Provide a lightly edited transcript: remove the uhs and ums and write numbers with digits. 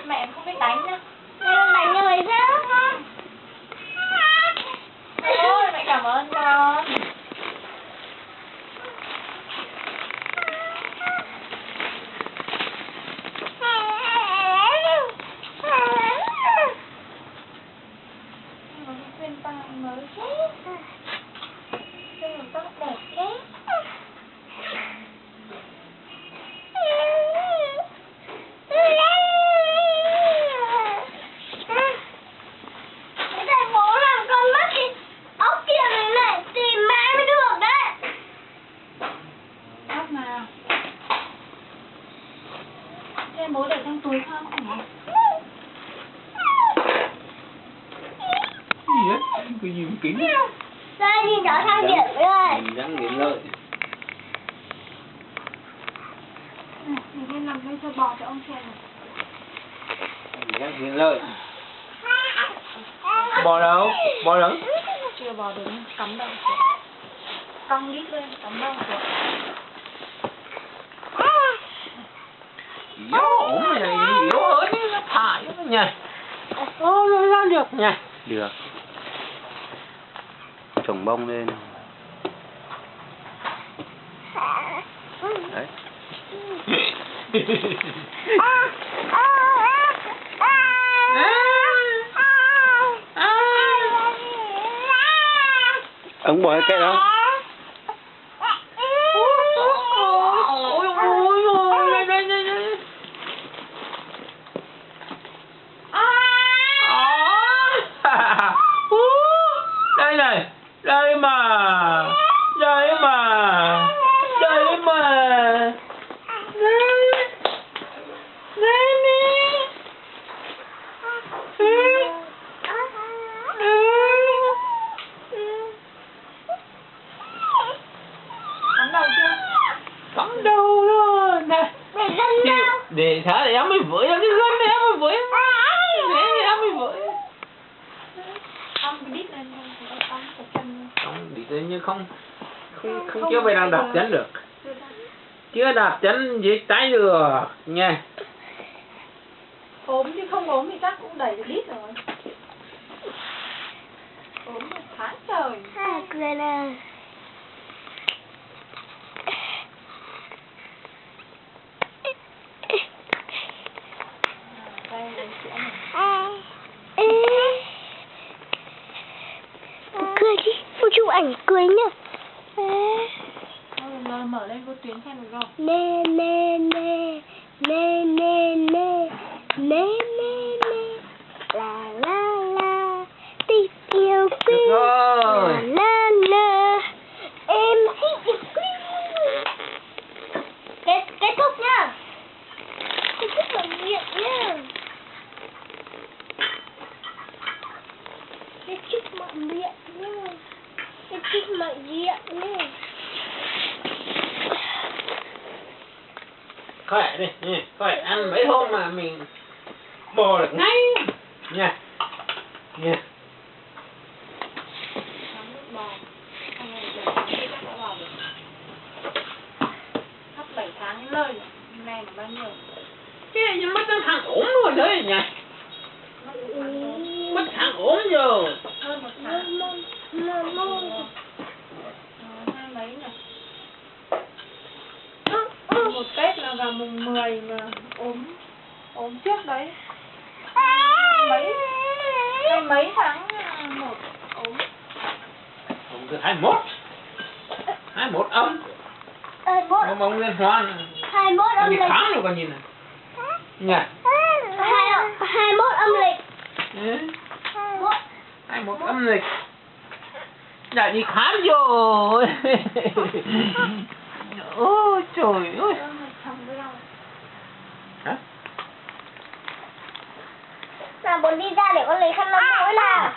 Mẹ không biết đánh nữa. Em đánh như vậy sao? Ôi, mẹ cảm ơn con. Một phiên bản mới thế. Đây là tóc đẹp đấy. Cái này bố làm con mất thì ốc kia này này tìm mãi mới được đấy. Ốc nào? Xem bố để trong túi không? Gì á? Cái gì mà kính? Đây nhìn rõ thang điểm rồi. Mình dám nghiện lợi. Mình lên làm cây sơ bò cho ông xem này. Mình dám nghiện lợi. Bò đâu? Bò đâu? Chưa bò đứng cắm đầu xuống. Cong đít lên, cắm đầu xuống. Yếu ổn này, yếu ớt chứ, nó thả chứ nha. Ô, nó ra được nha. Được. Trồng bông lên. Đấy. Ông bỏ cái đó. Ôi ôi ôi, đây đây đây. Đây này, đây mà, đây mà, đây mà, đây, đây nè. Cắm đầu chưa? Cắm đầu rồi nè. Để dân đâu? Để thả để em mới vỡ ra cái gân này, em mới vỡ. Để em mới vỡ. Cong cái đít lên, cong cái chân. Không, đi tới như không chưa phải đang đạp chân được. Chưa đạp chân dưới tay được nha. Ốm chứ không ốm thì chắc cũng đẩy được đít rồi. Ốm một tháng trời. Cười nè. Đây, đây sữa này. Cười đi, cô chụp ảnh cười nhá. Thôi, mở lên vô tuyến xem được không? Nè nè nè nè nè nè nè nè nè la la tình yêu quý Được rồi. la la em thích yêu quý. Kết thúc nhá. Kết thúc bằng miệng nhá. Kết thúc bằng miệng nhá. Kết thúc bằng miệng nhá. Khỏe đi, khỏe ăn mấy hôm mà mình bò được ngay nha. Nha. Nắm nước bò. Xong rồi để tháng thì chắc đã bò được. Sắp 7 tháng lời rồi. Hôm nay là bao nhiêu? Cái này mất thằng ốm rồi đấy nha. Mất thằng ốm rồi. Hơn 1 tháng. Hai mấy nhỉ? Một Tết là vào mùng 10 mà ốm trước đấy. Mấy tháng một ốm. Ốm từ 21. 21 âm. Ốm ông lên hoa. 21 âm Đi lịch. khám rồi còn nhìn này. Nha. 21 âm lịch. 21 âm lịch. Đã đi khám rồi. Ôi trời ơi. Hả? Nào muốn đi ra để con lấy khăn lau mũi nào.